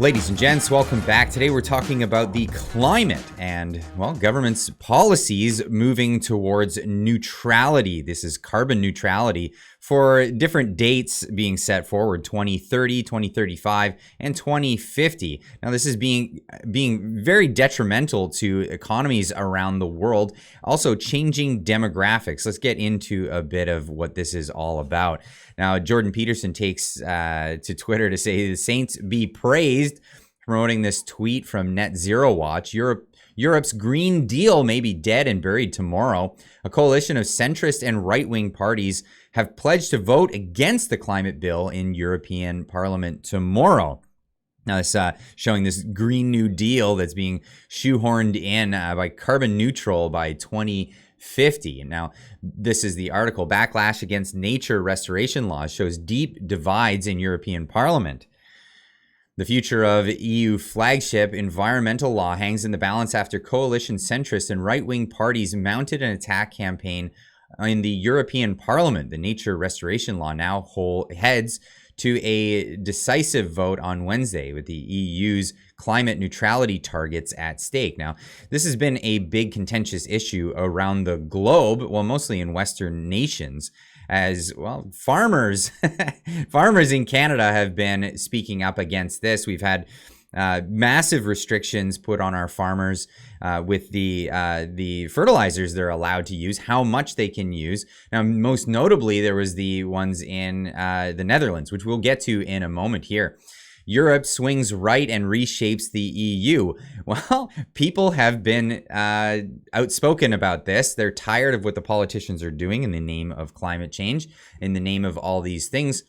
Ladies and gents, welcome back. Today we're talking about the climate and, well, government's policies moving towards neutrality. This is carbon neutrality for different dates being set forward, 2030, 2035, and 2050. Now, this is being very detrimental to economies around the world, also changing demographics. Let's get into a bit of what this is all about. Now, Jordan Peterson takes to Twitter to say the saints be praised, promoting this tweet from Net Zero Watch. Europe's Green Deal may be dead and buried tomorrow. A coalition of centrist and right-wing parties have pledged to vote against the climate bill in European Parliament tomorrow. Now, this showing this Green New Deal that's being shoehorned in by carbon neutral by 2050. Now, this is the article. Backlash against nature restoration laws shows deep divides in European Parliament. The future of EU flagship environmental law hangs in the balance after coalition centrist and right-wing parties mounted an attack campaign in the European Parliament. The nature restoration law now heads to a decisive vote on Wednesday with the EU's climate neutrality targets at stake. Now, this has been a big contentious issue around the globe, well, mostly in Western nations, as well, farmers in Canada have been speaking up against this. We've had massive restrictions put on our farmers with the fertilizers they're allowed to use, how much they can use. Now, most notably, there was the ones in the Netherlands, which we'll get to in a moment here. Europe swings right and reshapes the EU. Well, people have been outspoken about this. They're tired of what the politicians are doing in the name of climate change, in the name of all these things,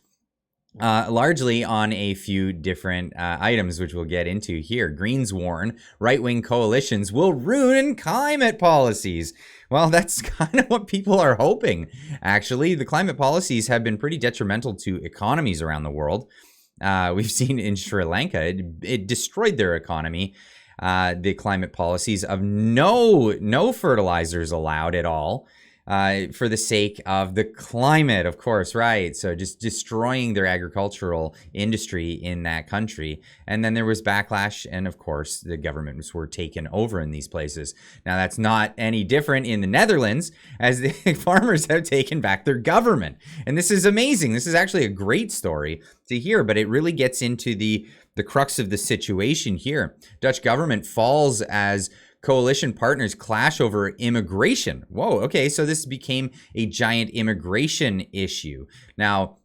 largely on a few different items, which we'll get into here. Greens warn right-wing coalitions will ruin climate policies. Well, that's kind of what people are hoping, actually. The climate policies have been pretty detrimental to economies around the world. We've seen in Sri Lanka, it destroyed their economy. The climate policies of no fertilizers allowed at all for the sake of the climate, of course, right? So just destroying their agricultural industry in that country. And then there was backlash, and of course, the governments were taken over in these places. Now, that's not any different in the Netherlands, as the farmers have taken back their government. And this is amazing. This is actually a great story to hear, but it really gets into the crux of the situation here. Dutch government falls as coalition partners clash over immigration. Whoa, okay, so this became a giant immigration issue. Now,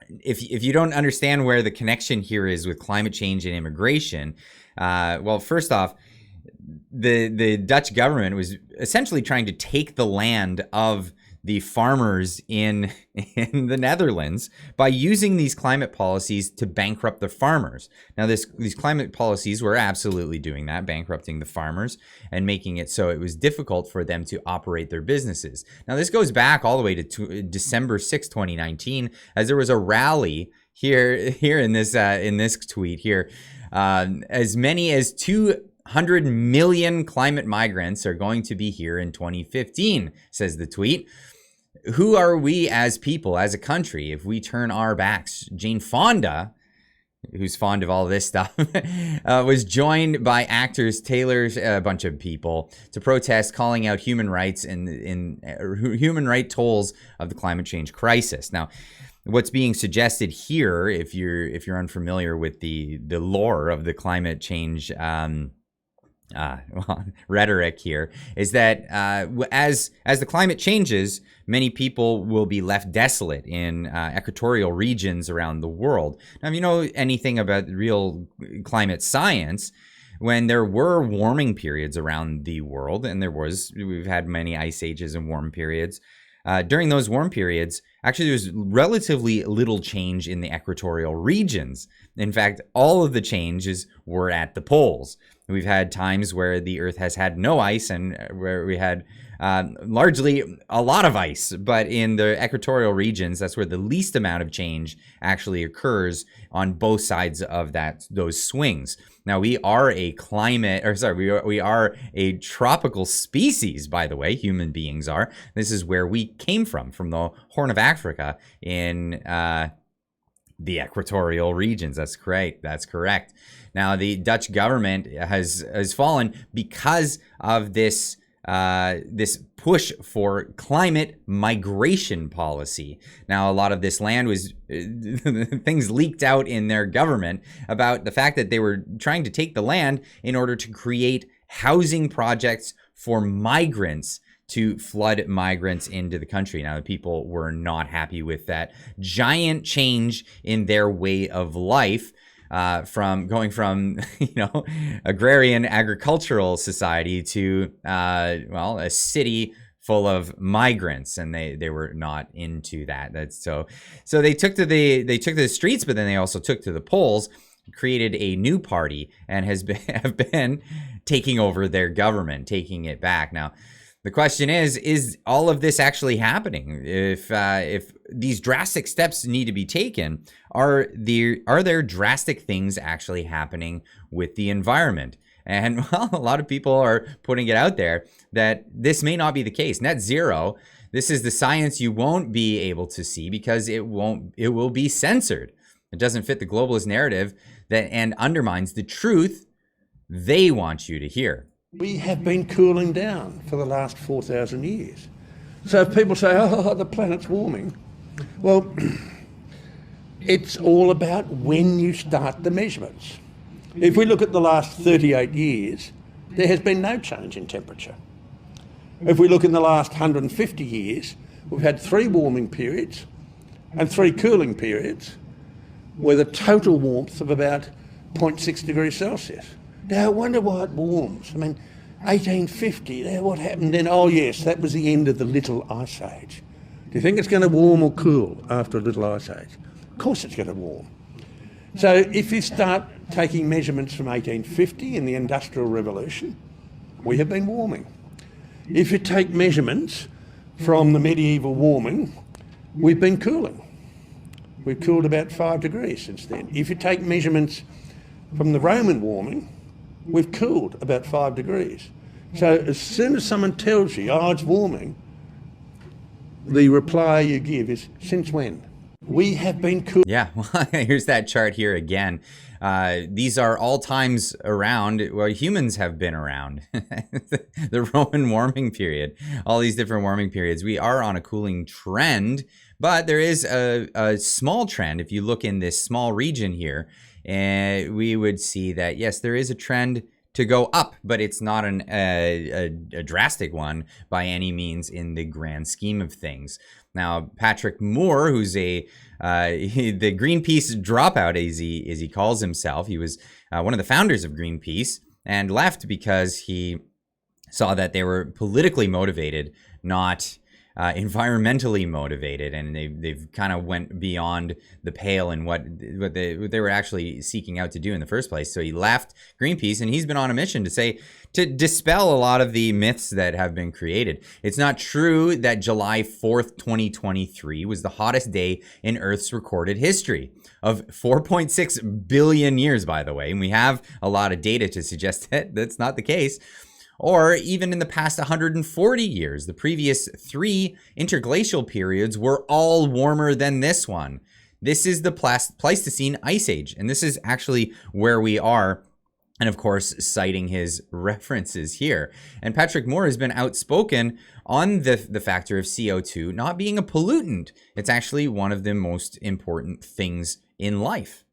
if you don't understand where the connection here is with climate change and immigration, well, first off, the Dutch government was essentially trying to take the land of the farmers in the Netherlands by using these climate policies to bankrupt the farmers. Now, these climate policies were absolutely doing that, bankrupting the farmers and making it so it was difficult for them to operate their businesses. Now, this goes back all the way to December 6, 2019, as there was a rally here in this tweet here. As many as 200 million climate migrants are going to be here in 2015, says the tweet. Who are we as people, as a country, if we turn our backs? Jane Fonda, who's fond of all this stuff, was joined by actors, tailors, a bunch of people to protest, calling out human rights and human right tolls of the climate change crisis. Now, what's being suggested here, if you're unfamiliar with the lore of the climate change rhetoric here, is that as the climate changes, many people will be left desolate in equatorial regions around the world. Now, if you know anything about real climate science, when there were warming periods around the world, and we've had many ice ages and warm periods, during those warm periods, actually there's relatively little change in the equatorial regions. In fact, all of the changes were at the poles. We've had times where the Earth has had no ice and where we had largely a lot of ice. But in the equatorial regions, that's where the least amount of change actually occurs on both sides of those swings. Now, we are a we are a tropical species, by the way, human beings are. This is where we came from the Horn of Africa in The equatorial regions. That's correct. That's correct. Now, the Dutch government has fallen because of this this push for climate migration policy. Now, a lot of this land was things leaked out in their government about the fact that they were trying to take the land in order to create housing projects for migrants, to flood migrants into the country. Now, the people were not happy with that giant change in their way of life, from going from, agrarian agricultural society to, a city full of migrants, and they were not into that. So they took to the streets, but then they also took to the polls, created a new party, and have been taking over their government, taking it back. Now, the question is all of this actually happening? If these drastic steps need to be taken, are there drastic things actually happening with the environment? And well, a lot of people are putting it out there that this may not be the case. Net zero, this is the science you won't be able to see because it will be censored. It doesn't fit the globalist narrative and undermines the truth they want you to hear. We have been cooling down for the last 4,000 years. So if people say, oh, the planet's warming, well, it's all about when you start the measurements. If we look at the last 38 years, there has been no change in temperature. If we look in the last 150 years, we've had 3 warming periods and 3 cooling periods with a total warmth of about 0.6 degrees Celsius. Now, I wonder why it warms. 1850, what happened then? Oh, yes, that was the end of the Little Ice Age. Do you think it's going to warm or cool after a Little Ice Age? Of course it's going to warm. So if you start taking measurements from 1850 in the Industrial Revolution, we have been warming. If you take measurements from the medieval warming, we've been cooling. We've cooled about 5 degrees since then. If you take measurements from the Roman warming, we've cooled about 5 degrees. So as soon as someone tells you, oh, it's warming, the reply you give is, since when? We have been cool. Yeah, well, here's that chart here again. These are all times around, well, humans have been around. The Roman warming period, all these different warming periods. We are on a cooling trend, but there is a small trend. If you look in this small region here, and we would see that, yes, there is a trend to go up, but it's not a drastic one by any means in the grand scheme of things. Now, Patrick Moore, who's the Greenpeace dropout, as he calls himself, he was one of the founders of Greenpeace and left because he saw that they were politically motivated, not environmentally motivated, and they've kind of went beyond the pale in what they were actually seeking out to do in the first place. So he left Greenpeace, and he's been on a mission to dispel a lot of the myths that have been created. It's not true that July 4th, 2023 was the hottest day in Earth's recorded history of 4.6 billion years, by the way, and we have a lot of data to suggest that that's not the case. Or even in the past 140 years, the previous 3 interglacial periods were all warmer than this one. This is the Pleistocene Ice Age, and this is actually where we are. And of course, citing his references here. And Patrick Moore has been outspoken on the factor of CO2 not being a pollutant. It's actually one of the most important things in life.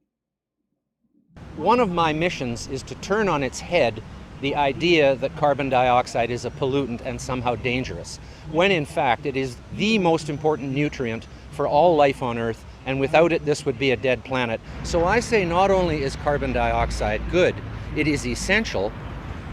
One of my missions is to turn on its head the idea that carbon dioxide is a pollutant and somehow dangerous, when in fact it is the most important nutrient for all life on Earth, and without it this would be a dead planet. So I say not only is carbon dioxide good, it is essential,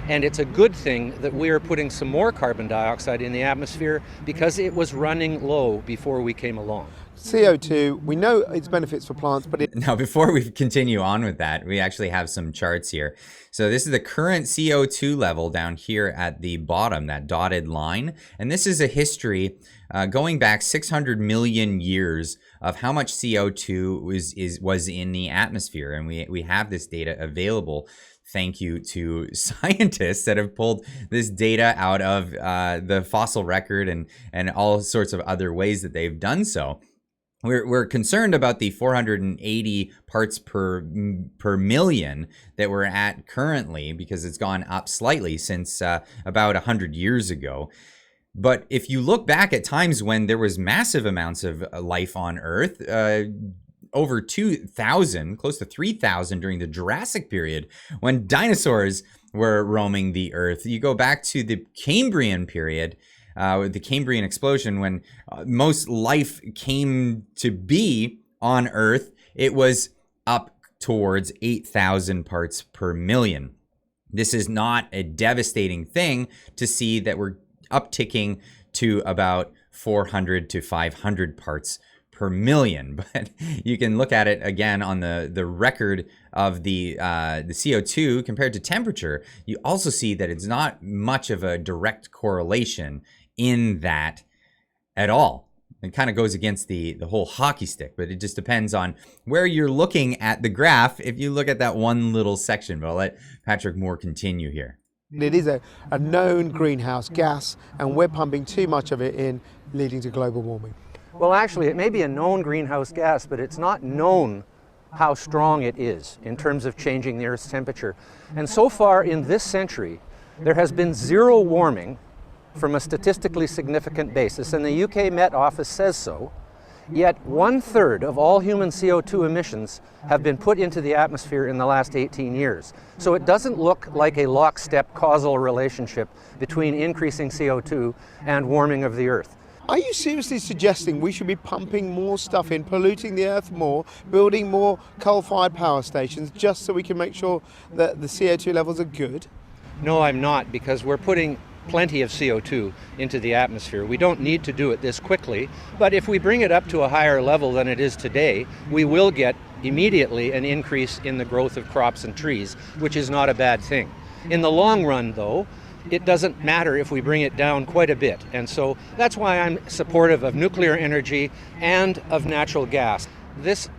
and it's a good thing that we are putting some more carbon dioxide in the atmosphere because it was running low before we came along. CO2, we know its benefits for plants, but Now, before we continue on with that, we actually have some charts here. So this is the current CO2 level down here at the bottom, that dotted line. And this is a history going back 600 million years of how much CO2 was in the atmosphere. And we have this data available. Thank you to scientists that have pulled this data out of the fossil record and all sorts of other ways that they've done so. we're concerned about the 480 parts per million that we're at currently, because it's gone up slightly since about 100 years ago. But if you look back at times when there was massive amounts of life on Earth, over 2,000, close to 3,000 during the Jurassic period, when dinosaurs were roaming the Earth. You go back to the Cambrian period, the Cambrian explosion, when most life came to be on Earth, it was up towards 8,000 parts per million. This is not a devastating thing to see that we're upticking to about 400 to 500 parts per million. But you can look at it again on the record of the CO2 compared to temperature. You also see that it's not much of a direct correlation in that at all. It kind of goes against the whole hockey stick, but it just depends on where you're looking at the graph if you look at that one little section. But I'll let Patrick Moore continue here. It is a known greenhouse gas, and we're pumping too much of it in, leading to global warming. Well, actually, it may be a known greenhouse gas, but it's not known how strong it is in terms of changing the Earth's temperature. And so far in this century, there has been zero warming from a statistically significant basis, and the UK Met Office says so. Yet 1/3 of all human CO2 emissions have been put into the atmosphere in the last 18 years. So it doesn't look like a lockstep causal relationship between increasing CO2 and warming of the Earth. Are you seriously suggesting we should be pumping more stuff in, polluting the Earth more, building more coal-fired power stations just so we can make sure that the CO2 levels are good? No, I'm not, because we're putting plenty of CO2 into the atmosphere. We don't need to do it this quickly, but if we bring it up to a higher level than it is today, we will get immediately an increase in the growth of crops and trees, which is not a bad thing. In the long run, though, it doesn't matter if we bring it down quite a bit, and so that's why I'm supportive of nuclear energy and of natural gas. This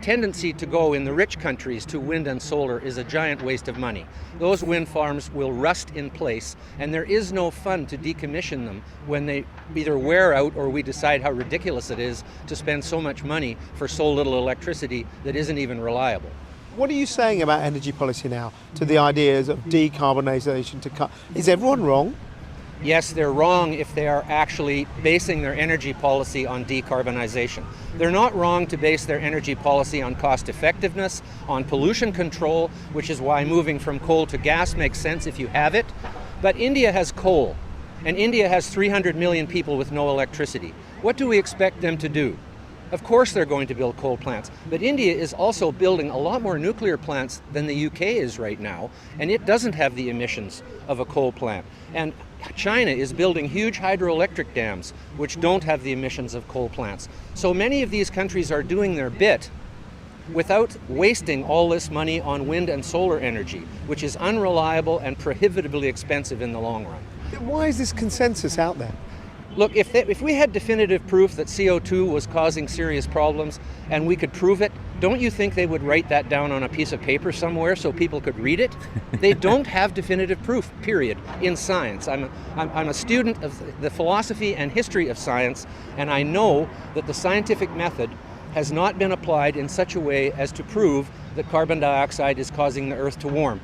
tendency to go in the rich countries to wind and solar is a giant waste of money. Those wind farms will rust in place, and there is no fun to decommission them when they either wear out or we decide how ridiculous it is to spend so much money for so little electricity that isn't even reliable. What are you saying about energy policy now to the ideas of decarbonisation to cut? Is everyone wrong? Yes, they're wrong if they are actually basing their energy policy on decarbonization. They're not wrong to base their energy policy on cost effectiveness, on pollution control, which is why moving from coal to gas makes sense if you have it. But India has coal, and India has 300 million people with no electricity. What do we expect them to do? Of course they're going to build coal plants, but India is also building a lot more nuclear plants than the UK is right now, and it doesn't have the emissions of a coal plant. And China is building huge hydroelectric dams, which don't have the emissions of coal plants. So many of these countries are doing their bit without wasting all this money on wind and solar energy, which is unreliable and prohibitively expensive in the long run. Why is this consensus out there? Look, if we had definitive proof that CO2 was causing serious problems and we could prove it, don't you think they would write that down on a piece of paper somewhere so people could read it? They don't have definitive proof, period, in science. I'm a student of the philosophy and history of science, and I know that the scientific method has not been applied in such a way as to prove that carbon dioxide is causing the Earth to warm.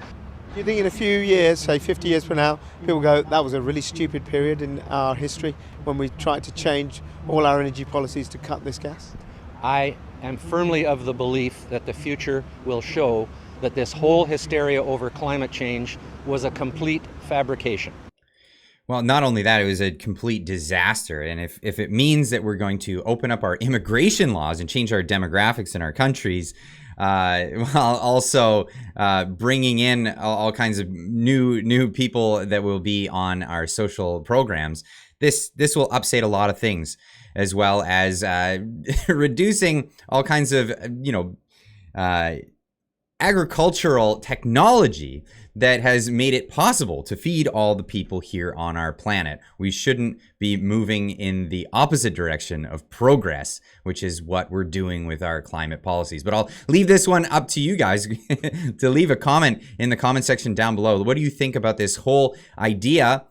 Do you think in a few years, say 50 years from now, people go, that was a really stupid period in our history when we tried to change all our energy policies to cut this gas? I am firmly of the belief that the future will show that this whole hysteria over climate change was a complete fabrication. Well, not only that, it was a complete disaster. And if it means that we're going to open up our immigration laws and change our demographics in our countries, while also bringing in all kinds of new people that will be on our social programs, this will upset a lot of things, as well as reducing all kinds of agricultural technology that has made it possible to feed all the people here on our planet. We shouldn't be moving in the opposite direction of progress, which is what we're doing with our climate policies. But I'll leave this one up to you guys to leave a comment in the comment section down below. What do you think about this whole idea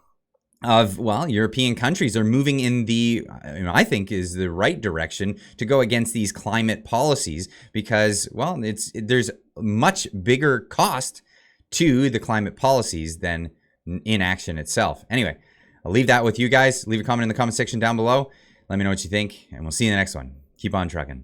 of, well, European countries are moving in the, I think is the right direction to go against these climate policies because, well, there's much bigger cost to the climate policies than inaction itself. Anyway, I'll leave that with you guys. Leave a comment in the comment section down below. Let me know what you think, and we'll see you in the next one. Keep on trucking.